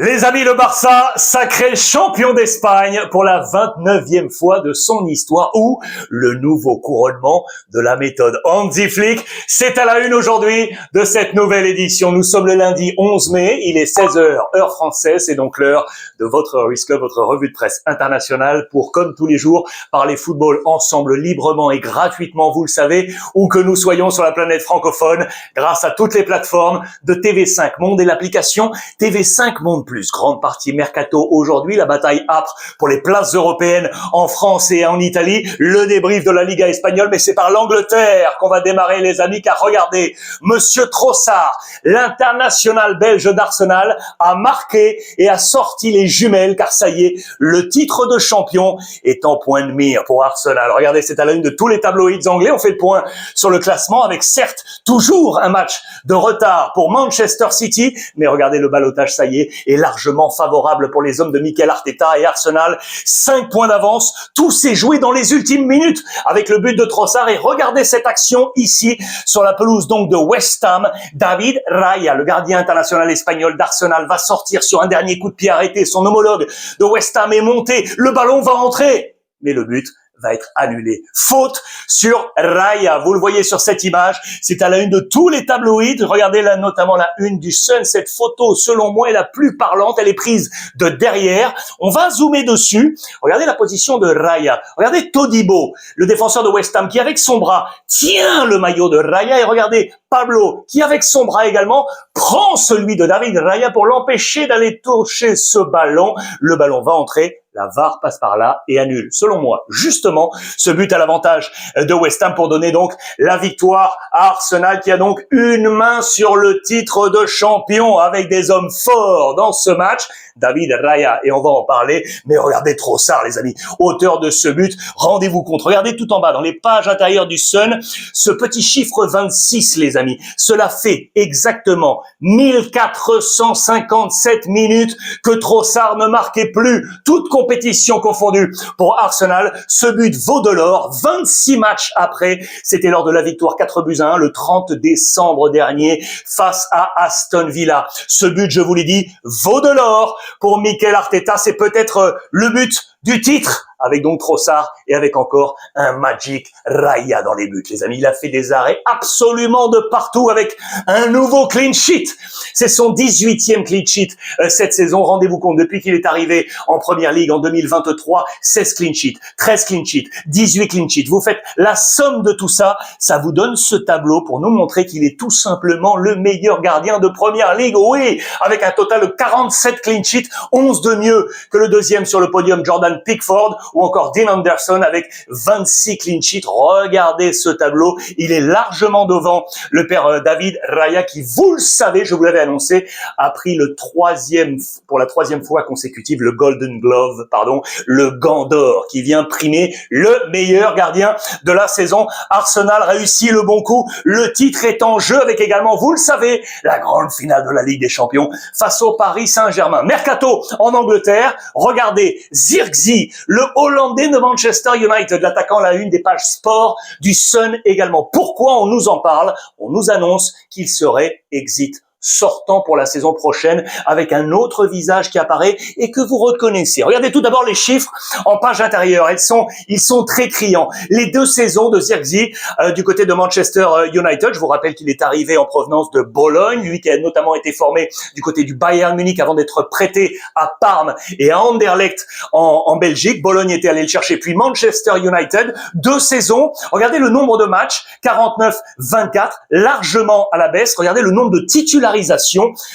Les amis, le Barça, sacré champion d'Espagne pour la 29e fois de son histoire, ou le nouveau couronnement de la méthode Hansi Flick. C'est à la une aujourd'hui de cette nouvelle édition. Nous sommes le lundi 11 mai, il est 16h, heure française, c'est donc l'heure de votre Risk Club, votre revue de presse internationale pour, comme tous les jours, parler football ensemble librement et gratuitement, vous le savez, où que nous soyons sur la planète francophone, grâce à toutes les plateformes de TV5 Monde et l'application TV5 Monde Plus. Grande partie mercato aujourd'hui, la bataille âpre pour les places européennes en France et en Italie, le débrief de la Liga espagnole, mais c'est par l'Angleterre qu'on va démarrer les amis, car regardez, Monsieur Trossard, l'international belge d'Arsenal, a marqué et a sorti les jumelles, car ça y est, le titre de champion est en point de mire pour Arsenal. Regardez, c'est à la une de tous les tabloïds anglais, on fait le point sur le classement avec certes toujours un match de retard pour Manchester City, mais regardez le ballottage, ça y est largement favorable pour les hommes de Mikel Arteta et Arsenal. 5 points d'avance, tout s'est joué dans les ultimes minutes avec le but de Trossard. Et regardez cette action ici sur la pelouse donc de West Ham. David Raya, le gardien international espagnol d'Arsenal, va sortir sur un dernier coup de pied arrêté. Son homologue de West Ham est monté, le ballon va entrer, mais le but va être annulé. Faute sur Raya. Vous le voyez sur cette image. C'est à la une de tous les tabloïds. Regardez là, notamment la une du Sun. Cette photo, selon moi, est la plus parlante. Elle est prise de derrière. On va zoomer dessus. Regardez la position de Raya. Regardez Todibo, le défenseur de West Ham, qui avec son bras tient le maillot de Raya. Et regardez Pablo, qui avec son bras également prend celui de David Raya pour l'empêcher d'aller toucher ce ballon. Le ballon va entrer. La VAR passe par là et annule, selon moi, justement, ce but à l'avantage de West Ham pour donner donc la victoire à Arsenal, qui a donc une main sur le titre de champion avec des hommes forts dans ce match. David Raya, et on va en parler, mais regardez Trossard, les amis, auteur de ce but, rendez-vous compte, regardez tout en bas, dans les pages intérieures du Sun, ce petit chiffre 26, les amis, cela fait exactement 1457 minutes que Trossard ne marquait plus, toute compétition confondue pour Arsenal. Ce but vaut de l'or, 26 matchs après, c'était lors de la victoire 4-1 le 30 décembre dernier face à Aston Villa. Ce but, je vous l'ai dit, vaut de l'or pour Mikel Arteta. C'est peut-être le but du titre, avec donc Trossard et avec encore un Magic Raya dans les buts. Les amis, il a fait des arrêts absolument de partout avec un nouveau clean sheet. C'est son 18e clean sheet cette saison. Rendez-vous compte, depuis qu'il est arrivé en Première Ligue en 2023, 16 clean sheets, 13 clean sheets, 18 clean sheets. Vous faites la somme de tout ça, ça vous donne ce tableau pour nous montrer qu'il est tout simplement le meilleur gardien de Première Ligue. Oui, avec un total de 47 clean sheets, 11 de mieux que le deuxième sur le podium, Jordan Pickford, ou encore Dean Anderson avec 26 clean sheets. Regardez ce tableau, il est largement devant le père David Raya, qui, vous le savez, je vous l'avais annoncé, a pris pour la troisième fois consécutive le Golden Glove, le gant d'or, qui vient primer le meilleur gardien de la saison. Arsenal réussit le bon coup, le titre est en jeu avec également, vous le savez, la grande finale de la Ligue des Champions face au Paris Saint-Germain. Mercato en Angleterre, regardez Zirkzee, le Hollandais de Manchester United, l'attaquant à la une des pages sport du Sun également. Pourquoi on nous en parle? On nous annonce qu'il serait exit sortant pour la saison prochaine, avec un autre visage qui apparaît et que vous reconnaissez. Regardez tout d'abord les chiffres en page intérieure. Ils sont très criants. Les 2 saisons de Zirkzee du côté de Manchester United. Je vous rappelle qu'il est arrivé en provenance de Bologne, lui qui a notamment été formé du côté du Bayern Munich avant d'être prêté à Parme et à Anderlecht en Belgique. Bologne était allé le chercher, puis Manchester United. 2 saisons. Regardez le nombre de matchs, 49-24, largement à la baisse. Regardez le nombre de titularisation,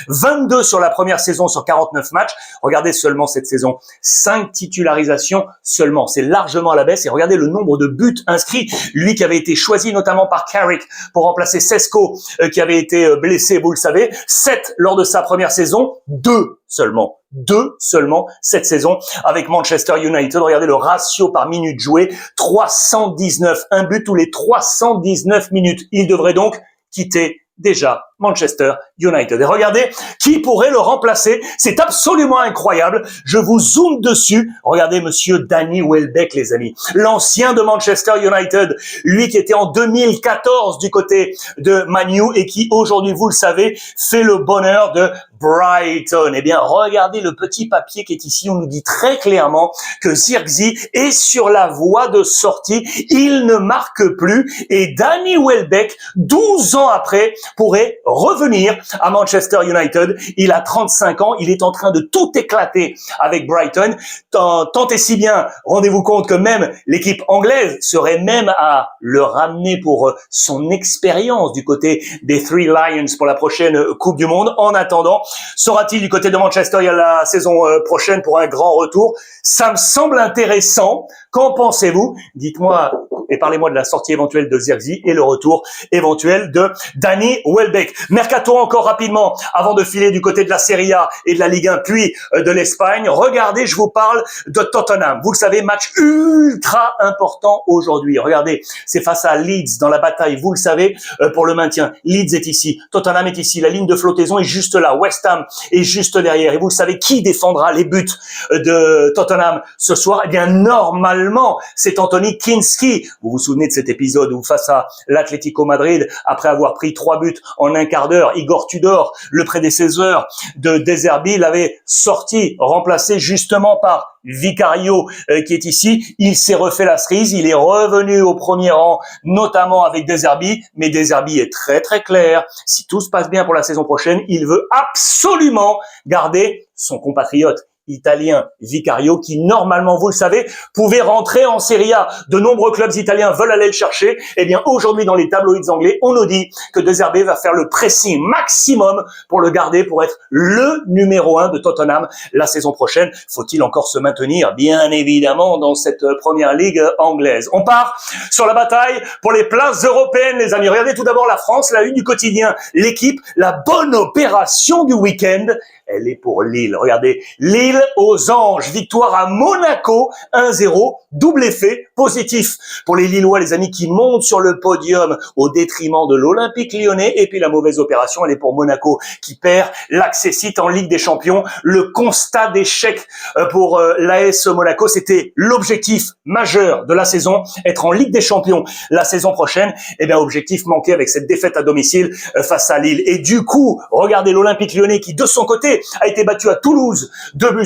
22 sur la première saison sur 49 matchs. Regardez seulement cette saison, 5 titularisations seulement. C'est largement à la baisse. Et regardez le nombre de buts inscrits. Lui qui avait été choisi notamment par Carrick pour remplacer Sesko, qui avait été blessé, vous le savez. 7 lors de sa première saison, 2 seulement cette saison avec Manchester United. Regardez le ratio par minute jouée, 319, un but tous les 319 minutes. Il devrait donc quitter déjà Manchester United. Et regardez qui pourrait le remplacer. C'est absolument incroyable. Je vous zoome dessus. Regardez monsieur Danny Welbeck, les amis. L'ancien de Manchester United. Lui qui était en 2014 du côté de Man U et qui aujourd'hui, vous le savez, fait le bonheur de Brighton. Eh bien, regardez le petit papier qui est ici. On nous dit très clairement que Zirkzee est sur la voie de sortie. Il ne marque plus. Et Danny Welbeck, 12 ans après, pourrait revenir à Manchester United. Il a 35 ans. Il est en train de tout éclater avec Brighton. Tant et si bien, rendez-vous compte que même l'équipe anglaise serait même à le ramener pour son expérience du côté des Three Lions pour la prochaine Coupe du Monde. En attendant, sera-t-il du côté de Manchester la saison prochaine pour un grand retour? Ça me semble intéressant. Qu'en pensez-vous? Dites-moi et parlez-moi de la sortie éventuelle de Zirkzee et le retour éventuel de Danny Welbeck. Mercato encore rapidement avant de filer du côté de la Serie A et de la Ligue 1 puis de l'Espagne. Regardez, je vous parle de Tottenham. Vous le savez, match ultra important aujourd'hui. Regardez, c'est face à Leeds dans la bataille, vous le savez, pour le maintien. Leeds est ici, Tottenham est ici, la ligne de flottaison est juste là, West Ham est juste derrière. Et vous le savez, qui défendra les buts de Tottenham ce soir? Eh bien, normalement, c'est Anthony Kinski. Vous vous souvenez de cet épisode où face à l'Atlético Madrid, après avoir pris 3 buts en un quart d'heure, Igor Tudor, le prédécesseur de De Zerbi, l'avait sorti, remplacé justement par Vicario qui est ici. Il s'est refait la cerise, il est revenu au premier rang, notamment avec De Zerbi, mais De Zerbi est très très clair. Si tout se passe bien pour la saison prochaine, il veut absolument garder son compatriote italien Vicario qui normalement, vous le savez, pouvait rentrer en Serie A. De nombreux clubs italiens veulent aller le chercher. Eh bien, aujourd'hui, dans les tabloïds anglais, on nous dit que De Zerbi va faire le pressing maximum pour le garder, pour être le numéro 1 de Tottenham la saison prochaine. Faut-il encore se maintenir, bien évidemment, dans cette première ligue anglaise? On part sur la bataille pour les places européennes, les amis. Regardez tout d'abord la France, la une du quotidien. L'équipe, la bonne opération du week-end, elle est pour Lille. Regardez, Lille aux anges, victoire à Monaco, 1-0, double effet positif pour les Lillois, les amis, qui montent sur le podium au détriment de l'Olympique Lyonnais. Et puis la mauvaise opération, elle est pour Monaco qui perd l'accessit en Ligue des Champions. Le constat d'échec pour l'AS Monaco, c'était l'objectif majeur de la saison, être en Ligue des Champions la saison prochaine. Eh bien, objectif manqué avec cette défaite à domicile face à Lille. Et du coup, regardez l'Olympique Lyonnais qui, de son côté, a été battu à Toulouse 2-1.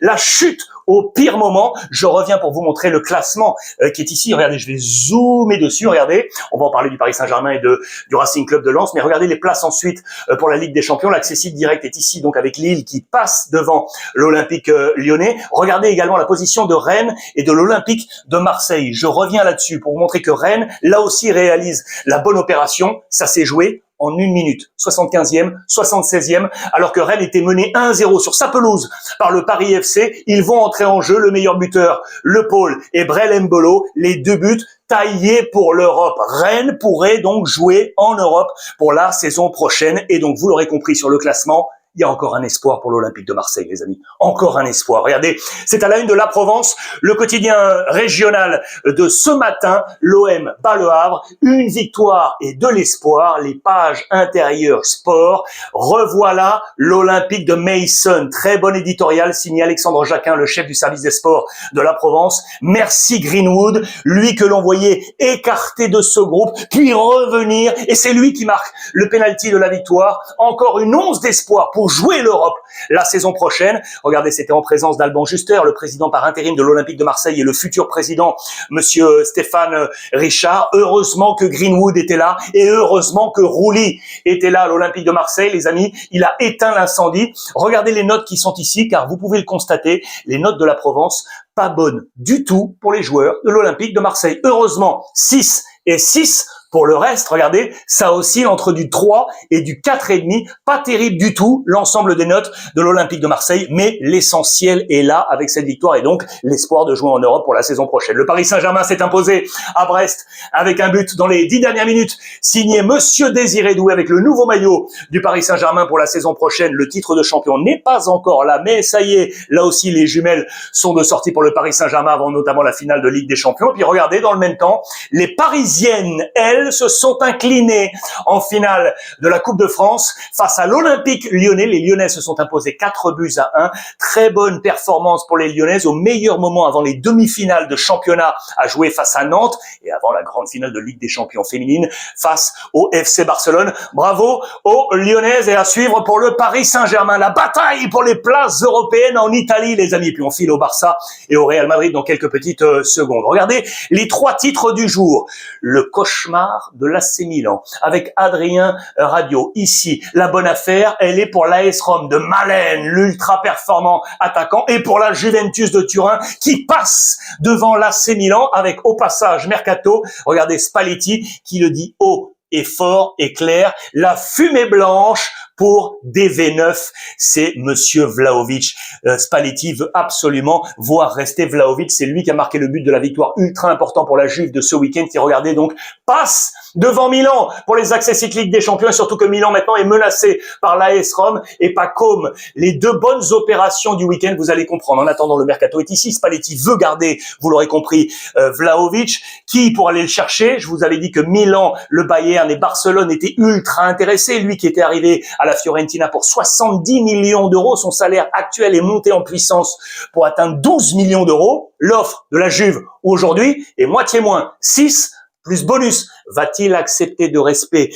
La chute au pire moment. Je reviens pour vous montrer le classement qui est ici. Regardez, je vais zoomer dessus. Regardez, on va en parler du Paris Saint-Germain et du Racing Club de Lens. Mais regardez les places ensuite pour la Ligue des Champions. L'accessible direct est ici, donc avec Lille qui passe devant l'Olympique Lyonnais. Regardez également la position de Rennes et de l'Olympique de Marseille. Je reviens là-dessus pour vous montrer que Rennes, là aussi, réalise la bonne opération. Ça s'est joué en 1 minute, 75e, 76e, alors que Rennes était mené 1-0 sur sa pelouse par le Paris FC. Ils vont entrer en jeu, le meilleur buteur, Le Paul et Brel Mbolo, les 2 buts taillés pour l'Europe. Rennes pourrait donc jouer en Europe pour la saison prochaine. Et donc, vous l'aurez compris sur le classement, il y a encore un espoir pour l'Olympique de Marseille, les amis. Encore un espoir. Regardez, c'est à la une de La Provence, le quotidien régional de ce matin. L'OM bat le Havre. Une victoire et de l'espoir. Les pages intérieures sport. Revoilà l'Olympique de Mason. Très bon éditorial signé Alexandre Jacquin, le chef du service des sports de La Provence. Merci Greenwood, lui que l'on voyait écarté de ce groupe, puis revenir. Et c'est lui qui marque le penalty de la victoire. Encore une once d'espoir pour jouer l'Europe la saison prochaine. Regardez, c'était en présence d'Alban Juster, le président par intérim de l'Olympique de Marseille et le futur président, monsieur Stéphane Richard. Heureusement que Greenwood était là et heureusement que Rouly était là à l'Olympique de Marseille, les amis. Il a éteint l'incendie. Regardez les notes qui sont ici, car vous pouvez le constater, les notes de La Provence, pas bonnes du tout pour les joueurs de l'Olympique de Marseille. Heureusement, 6 et 6. Pour le reste, regardez, ça oscille entre du 3 et du 4,5. Pas terrible du tout, l'ensemble des notes de l'Olympique de Marseille, mais l'essentiel est là avec cette victoire et donc l'espoir de jouer en Europe pour la saison prochaine. Le Paris Saint-Germain s'est imposé à Brest avec un but dans les 10 dernières minutes, signé Monsieur Désiré Doué avec le nouveau maillot du Paris Saint-Germain pour la saison prochaine. Le titre de champion n'est pas encore là, mais ça y est, là aussi les jumelles sont de sortie pour le Paris Saint-Germain avant notamment la finale de Ligue des Champions. Puis regardez, dans le même temps, les Parisiennes, elles, Asvel se sont inclinés en finale de la Coupe de France face à l'Olympique Lyonnais. Les Lyonnais se sont imposés 4-1. Très bonne performance pour les Lyonnaises au meilleur moment avant les demi-finales de championnat à jouer face à Nantes et avant la grande finale de Ligue des Champions féminine face au FC Barcelone. Bravo aux Lyonnaises et à suivre pour le Paris Saint-Germain. La bataille pour les places européennes en Italie, les amis. Puis on file au Barça et au Real Madrid dans quelques petites secondes. Regardez les 3 titres du jour. Le cauchemar de l'AC Milan avec Adrien Rabiot. Ici, la bonne affaire, elle est pour l'AS Rome de Malen, l'ultra performant attaquant, et pour la Juventus de Turin qui passe devant l'AC Milan avec au passage Mercato. Regardez Spalletti qui le dit haut et fort et clair. La fumée blanche pour DV9, c'est Monsieur Vlahovic. Spalletti veut absolument voir rester Vlahovic. C'est lui qui a marqué le but de la victoire ultra important pour la Juve de ce week-end qui, regardez donc, passe devant Milan pour les accès cycliques des champions, et surtout que Milan maintenant est menacé par l'AS Rome et pas comme les 2 bonnes opérations du week-end, vous allez comprendre. En attendant, le mercato est ici. Spalletti veut garder, vous l'aurez compris, Vlahovic. Qui pour aller le chercher? Je vous avais dit que Milan, le Bayern et Barcelone étaient ultra intéressés. Lui qui était arrivé à la Fiorentina pour 70 millions d'euros, son salaire actuel est monté en puissance pour atteindre 12 millions d'euros. L'offre de la Juve aujourd'hui est moitié moins, 6 plus bonus. Va-t-il accepter de rester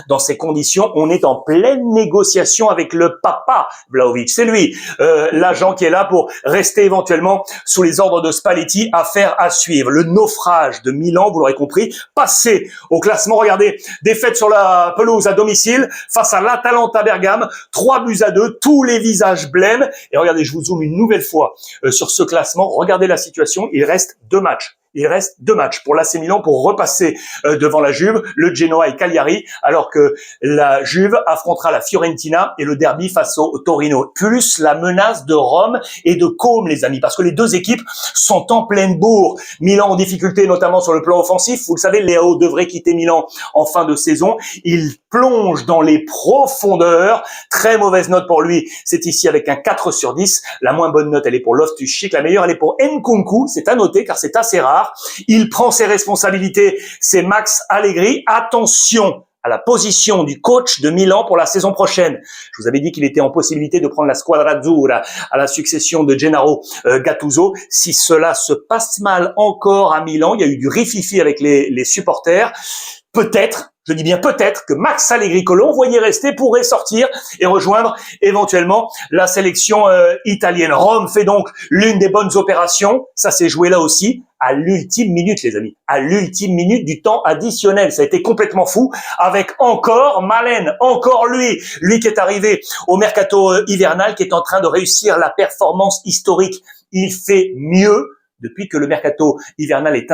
dans ces conditions? On est en pleine négociation avec le papa Vlahovic. C'est lui, l'agent qui est là pour rester éventuellement sous les ordres de Spalletti. Affaire à suivre. Le naufrage de Milan, vous l'aurez compris, passé au classement. Regardez, défaite sur la pelouse à domicile face à l'Atalanta Bergame, 3-2, tous les visages blêmes. Et regardez, je vous zoome une nouvelle fois sur ce classement. Regardez la situation, il reste 2 matchs. Il reste 2 matchs pour l'AC Milan pour repasser devant la Juve, le Genoa et Cagliari, alors que la Juve affrontera la Fiorentina et le derby face au Torino. Plus la menace de Rome et de Côme, les amis, parce que les 2 équipes sont en pleine bourre. Milan en difficulté, notamment sur le plan offensif. Vous le savez, Léao devrait quitter Milan en fin de saison. Il plonge dans les profondeurs. Très mauvaise note pour lui. C'est ici avec un 4/10. La moins bonne note, elle est pour Loftus-Cheek. La meilleure, elle est pour Nkunku. C'est à noter car c'est assez rare. Il prend ses responsabilités, c'est Max Allegri. Attention à la position du coach de Milan pour la saison prochaine. Je vous avais dit qu'il était en possibilité de prendre la squadra azzurra à la succession de Gennaro Gattuso. Si cela se passe mal encore à Milan, il y a eu du rififi avec les supporters, peut-être, je dis bien peut-être, que Max Allegri, que l'on voyait rester, pourrait sortir et rejoindre éventuellement la sélection italienne. Rome fait donc l'une des bonnes opérations. Ça s'est joué là aussi à l'ultime minute, les amis. À l'ultime minute du temps additionnel. Ça a été complètement fou. Avec encore Malen, encore lui qui est arrivé au mercato hivernal, qui est en train de réussir la performance historique. Il fait mieux depuis que le mercato hivernal est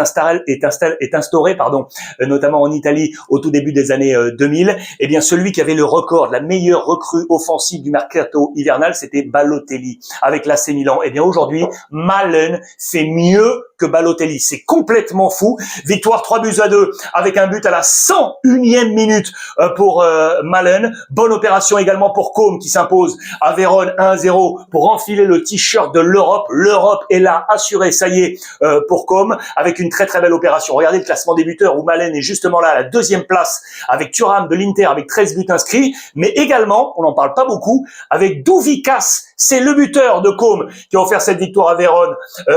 instauré, notamment en Italie au tout début des années 2000, eh bien celui qui avait le record de la meilleure recrue offensive du mercato hivernal, c'était Balotelli avec l'AC Milan. Eh bien aujourd'hui, Malen fait mieux que Balotelli. C'est complètement fou. Victoire 3-2 avec un but à la 101e minute pour Malen. Bonne opération également pour Côme qui s'impose à Vérone 1-0 pour enfiler le t-shirt de l'Europe. L'Europe est là, assurée, ça y est, pour Côme, avec une très très belle opération. Regardez le classement des buteurs où Malen est justement là à la 2e place avec Thuram de l'Inter avec 13 buts inscrits, mais également, on n'en parle pas beaucoup, avec Douvikas. C'est le buteur de Côme qui a offert cette victoire à Vérone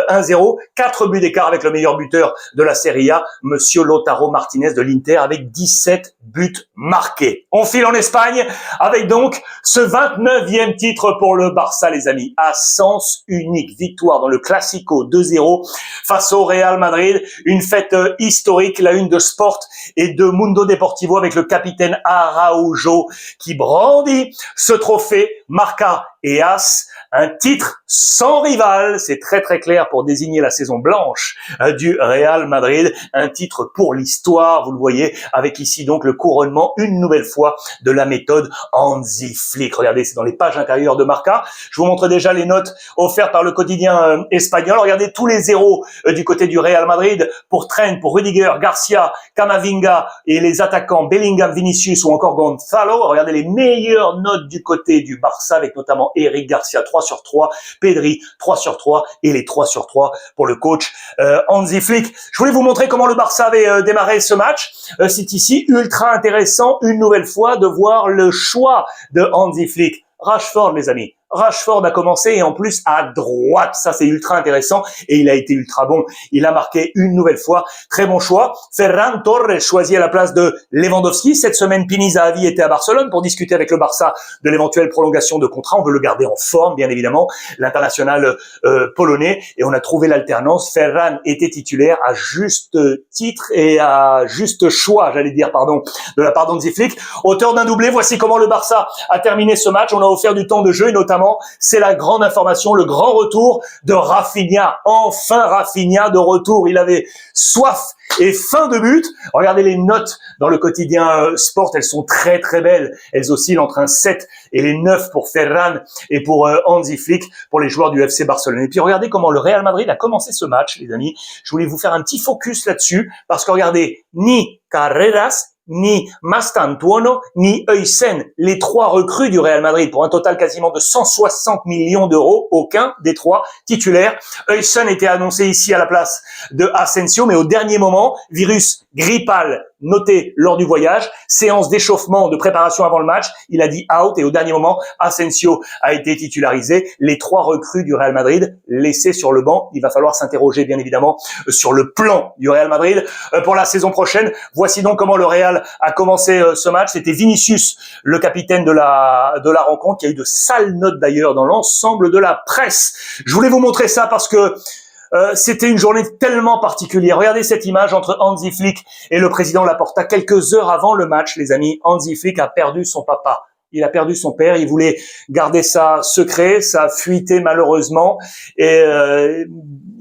1-0. 4 buts d'écart avec le meilleur buteur de la Serie A, Monsieur Lautaro Martinez de l'Inter, avec 17 buts marqués. On file en Espagne avec donc ce 29e titre pour le Barça, les amis. À sens unique, victoire dans le Classico 2-0 face au Real Madrid. Une fête historique, la une de Sport et de Mundo Deportivo avec le capitaine Araujo qui brandit ce trophée Marca et As. Un titre sans rival, c'est très très clair pour désigner la saison blanche du Real Madrid. Un titre pour l'histoire, vous le voyez, avec ici donc le couronnement une nouvelle fois de la méthode Hansi Flick. Regardez, c'est dans les pages intérieures de Marca. Je vous montre déjà les notes offertes par le quotidien espagnol. Regardez tous les zéros du côté du Real Madrid pour Trent, pour Rudiger, Garcia, Camavinga et les attaquants Bellingham, Vinicius ou encore Gonzalo. Regardez les meilleures notes du côté du Barça avec notamment évidemment. Eric Garcia, 3 sur 3. Pedri, 3 sur 3. Et les 3 sur 3 pour le coach Hansi Flick. Je voulais vous montrer comment le Barça avait démarré ce match. C'est ici ultra intéressant, une nouvelle fois, de voir le choix de Hansi Flick. Rashford, les amis. Rashford a commencé et en plus à droite. Ça, c'est ultra intéressant et il a été ultra bon. Il a marqué une nouvelle fois. Très bon choix. Ferran Torres choisi à la place de Lewandowski. Cette semaine, Pini Zahavi était à Barcelone pour discuter avec le Barça de l'éventuelle prolongation de contrat. On veut le garder en forme, bien évidemment, l'international polonais. Et on a trouvé l'alternance. Ferran était titulaire à juste titre et à juste choix, j'allais dire, pardon, de la part d'Hansi Flick. Auteur d'un doublé, voici comment le Barça a terminé ce match. On a offert du temps de jeu et notamment, c'est la grande information, le grand retour de Rafinha. Enfin Rafinha de retour. Il avait soif et faim de but. Regardez les notes dans le quotidien Sport, elles sont très très belles. Elles oscillent entre un 7 et les 9 pour Ferran et pour Hansi Flick, pour les joueurs du FC Barcelone. Et puis regardez comment le Real Madrid a commencé ce match, les amis. Je voulais vous faire un petit focus là-dessus, parce que regardez, ni Carreras, ni Mastantuono, ni Huysen, les trois recrues du Real Madrid, pour un total quasiment de 160 millions d'euros, aucun des trois titulaires. Huysen était annoncé ici à la place de Asensio, mais au dernier moment, virus grippal noté lors du voyage, séance d'échauffement, de préparation avant le match, il a dit out et au dernier moment, Asensio a été titularisé. Les trois recrues du Real Madrid laissées sur le banc. Il va falloir s'interroger bien évidemment sur le plan du Real Madrid pour la saison prochaine. Voici donc comment le Real a commencé ce match. C'était Vinicius, le capitaine de la rencontre, qui a eu de sales notes d'ailleurs dans l'ensemble de la presse. Je voulais vous montrer ça parce que c'était une journée tellement particulière. Regardez cette image entre Hansi Flick et le président Laporta. Quelques heures avant le match, les amis, Hansi Flick a perdu son papa. Il a perdu son père, il voulait garder ça secret, ça a fuité malheureusement et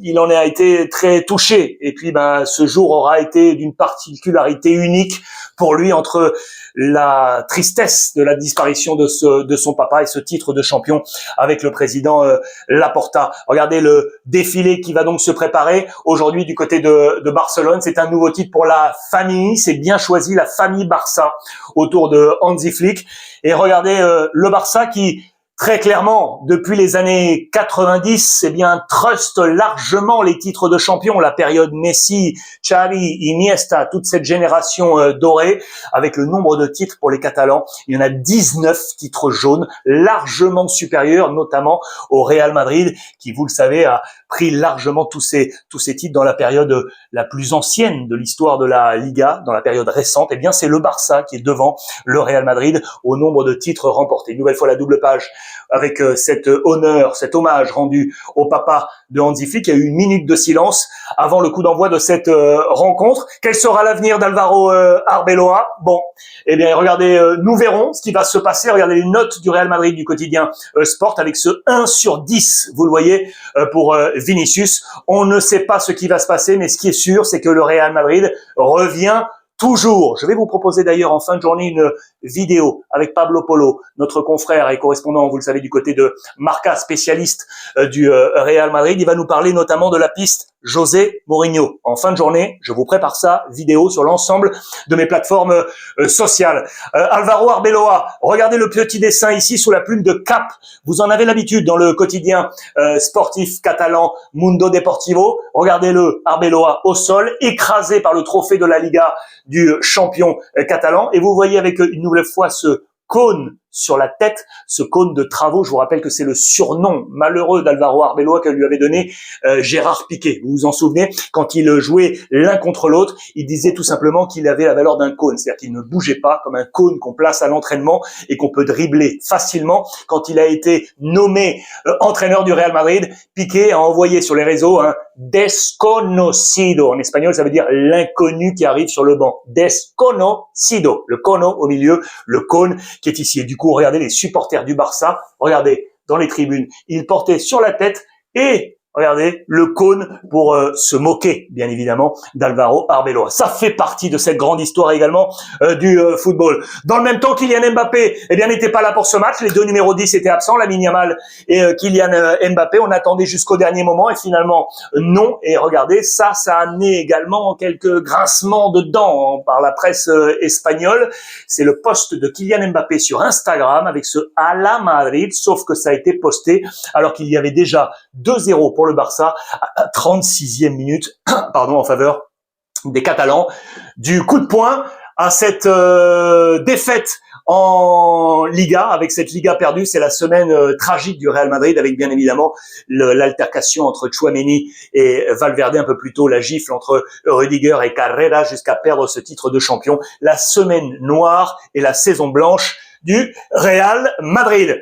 il en a été très touché. Et puis ce jour aura été d'une particularité unique pour lui, entre la tristesse de la disparition de son papa et ce titre de champion avec le président Laporta. Regardez le défilé qui va donc se préparer aujourd'hui du côté de Barcelone. C'est un nouveau titre pour la famille, c'est bien choisi, la famille Barça autour de Hansi Flick. Et regardez le Barça qui, très clairement, depuis les années 90, eh bien, truste largement les titres de champion. La période Messi, Xavi, Iniesta, toute cette génération dorée, avec le nombre de titres pour les Catalans. Il y en a 19 titres jaunes, largement supérieurs, notamment au Real Madrid, qui, vous le savez, a pris largement tous ces titres dans la période la plus ancienne de l'histoire de la Liga, dans la période récente. Eh bien, c'est le Barça qui est devant le Real Madrid au nombre de titres remportés. Une nouvelle fois la double page avec cet honneur, cet hommage rendu au papa de Hansi Flick. Il y a eu une minute de silence avant le coup d'envoi de cette rencontre. Quel sera l'avenir d'Alvaro Arbeloa? Bon, eh bien, regardez, nous verrons ce qui va se passer. Regardez les notes du Real Madrid du quotidien Sport avec ce 1 sur 10, vous le voyez, pour Vinicius. On ne sait pas ce qui va se passer, mais ce qui est sûr, c'est que le Real Madrid revient toujours. Je vais vous proposer d'ailleurs en fin de journée une vidéo avec Pablo Polo, notre confrère et correspondant, vous le savez, du côté de Marca, spécialiste du Real Madrid. Il va nous parler notamment de la piste José Mourinho. En fin de journée, je vous prépare ça, vidéo sur l'ensemble de mes plateformes sociales. Alvaro Arbeloa, regardez le petit dessin ici sous la plume de Cap. Vous en avez l'habitude dans le quotidien sportif catalan Mundo Deportivo. Regardez-le, Arbeloa au sol, écrasé par le trophée de la Liga du champion catalan. Et vous voyez avec une nouvelle fois ce cône sur la tête, ce cône de travaux. Je vous rappelle que c'est le surnom malheureux d'Alvaro Arbeloa que lui avait donné Gérard Piqué. Vous vous en souvenez, quand ils jouaient l'un contre l'autre, il disait tout simplement qu'il avait la valeur d'un cône, c'est-à-dire qu'il ne bougeait pas comme un cône qu'on place à l'entraînement et qu'on peut dribbler facilement. Quand il a été nommé entraîneur du Real Madrid, Piqué a envoyé sur les réseaux un desconocido. En espagnol, ça veut dire l'inconnu qui arrive sur le banc. Desconocido. Le cono au milieu, le cône qui est ici. Et du coup, regardez les supporters du Barça. Regardez dans les tribunes. Ils portaient sur la tête et Regardez, le cône pour se moquer, bien évidemment, d'Alvaro Arbeloa. Ça fait partie de cette grande histoire également du football. Dans le même temps, Kylian Mbappé, eh bien, n'était pas là pour ce match. Les deux numéros 10 étaient absents, Lamine Yamal et Kylian Mbappé. On attendait jusqu'au dernier moment et finalement, non. Et regardez, ça a amené également quelques grincements de dents par la presse espagnole. C'est le post de Kylian Mbappé sur Instagram avec ce « à la Madrid », sauf que ça a été posté alors qu'il y avait déjà 2-0 pour le Barça à 36e minute, en faveur des Catalans. Du coup de poing à cette défaite en Liga, avec cette Liga perdue, c'est la semaine tragique du Real Madrid, avec bien évidemment l'altercation entre Tchouaméni et Valverde un peu plus tôt, la gifle entre Rudiger et Carrera jusqu'à perdre ce titre de champion. La semaine noire et la saison blanche du Real Madrid.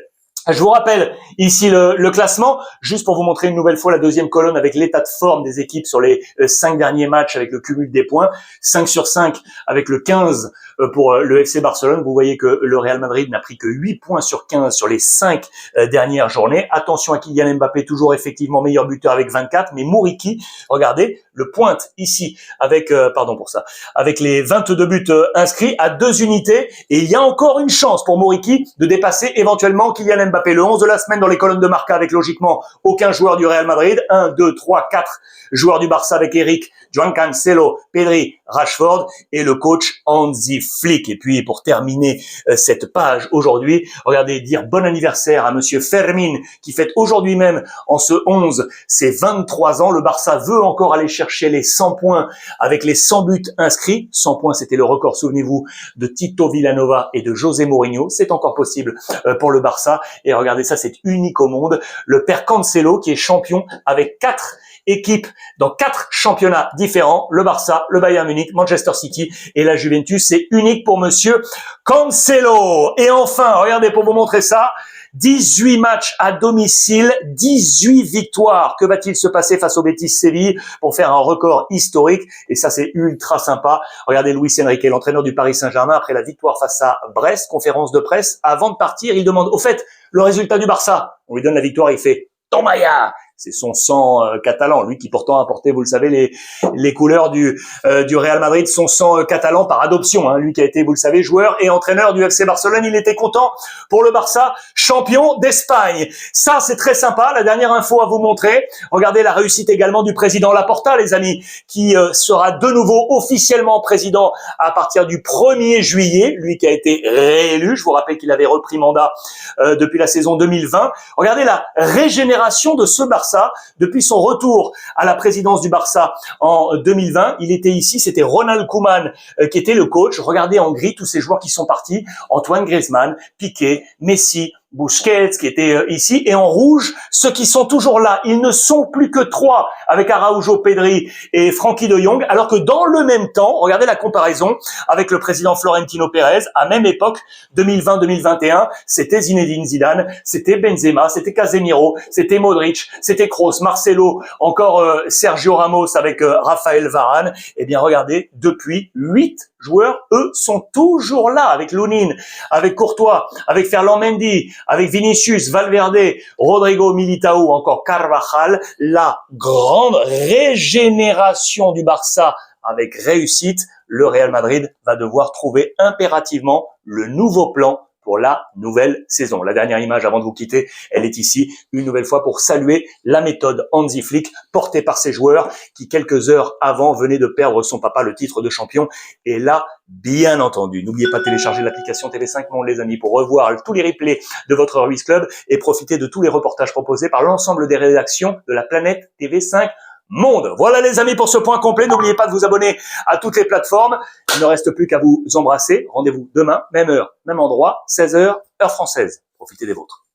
Je vous rappelle ici le classement, juste pour vous montrer une nouvelle fois la deuxième colonne avec l'état de forme des équipes sur les 5 derniers matchs avec le cumul des points. 5 sur 5 avec le 15 pour le FC Barcelone. Vous voyez que le Real Madrid n'a pris que 8 points sur 15 sur les 5 dernières journées. Attention à Kylian Mbappé, toujours effectivement meilleur buteur avec 24, mais Muriqi, regardez, le pointe ici avec, avec les 22 buts inscrits à 2 unités. Et il y a encore une chance pour Muriqi de dépasser éventuellement Kylian Mbappé. Le 11 de la semaine dans les colonnes de Marca avec logiquement aucun joueur du Real Madrid. 1, 2, 3, 4 joueurs du Barça avec Eric, Joan Cancelo, Pedri, Rashford et le coach Hansi Flick. Et puis pour terminer cette page aujourd'hui, regardez, dire bon anniversaire à monsieur Fermin qui fête aujourd'hui même en ce 11 ses 23 ans. Le Barça veut encore aller chercher les 100 points avec les 100 buts inscrits. 100 points, c'était le record, souvenez-vous, de Tito Villanova et de José Mourinho. C'est encore possible pour le Barça. Et regardez ça, c'est unique au monde. Le père Cancelo qui est champion avec 4 équipes dans 4 championnats différents, le Barça, le Bayern Munich, Manchester City et la Juventus. C'est unique pour monsieur Cancelo. Et enfin, regardez pour vous montrer ça, 18 matchs à domicile, 18 victoires. Que va-t-il se passer face au Betis Séville pour faire un record historique? Et ça, c'est ultra sympa. Regardez Luis Enrique, l'entraîneur du Paris Saint-Germain, après la victoire face à Brest, conférence de presse. Avant de partir, il demande, au fait, le résultat du Barça. On lui donne la victoire, il fait « Tomaya !» C'est son sang catalan, lui qui pourtant a porté, vous le savez, les couleurs du Real Madrid, son sang catalan par adoption, hein, lui qui a été, vous le savez, joueur et entraîneur du FC Barcelone. Il était content pour le Barça, champion d'Espagne. Ça, c'est très sympa. La dernière info à vous montrer, regardez la réussite également du président Laporta, les amis, qui sera de nouveau officiellement président à partir du 1er juillet, lui qui a été réélu. Je vous rappelle qu'il avait repris mandat depuis la saison 2020. Regardez la régénération de ce Barça depuis son retour à la présidence du Barça en 2020. Il était ici, c'était Ronald Koeman qui était le coach. Regardez en gris tous ces joueurs qui sont partis. Antoine Griezmann, Piqué, Messi, Busquets qui était ici, et en rouge, ceux qui sont toujours là. Ils ne sont plus que 3 avec Araujo, Pedri et Frenkie de Jong, alors que dans le même temps, regardez la comparaison avec le président Florentino Pérez, à même époque, 2020-2021, c'était Zinedine Zidane, c'était Benzema, c'était Casemiro, c'était Modric, c'était Kroos, Marcelo, encore Sergio Ramos avec Raphaël Varane. Eh bien regardez, depuis 8 joueurs, eux, sont toujours là, avec Lunin, avec Courtois, avec Ferland Mendy, avec Vinicius, Valverde, Rodrigo Militao, encore Carvajal. La grande régénération du Barça avec réussite. Le Real Madrid va devoir trouver impérativement le nouveau plan pour la nouvelle saison. La dernière image avant de vous quitter, elle est ici, une nouvelle fois pour saluer la méthode Hansi Flick portée par ses joueurs qui, quelques heures avant, venaient de perdre son papa le titre de champion. Et là, bien entendu, n'oubliez pas de télécharger l'application TV5 Monde, les amis, pour revoir tous les replays de votre Ruiz Club et profiter de tous les reportages proposés par l'ensemble des rédactions de la planète TV5 Monde. Voilà les amis pour ce point complet. N'oubliez pas de vous abonner à toutes les plateformes. Il ne reste plus qu'à vous embrasser. Rendez-vous demain, même heure, même endroit, 16h, heure française. Profitez des vôtres.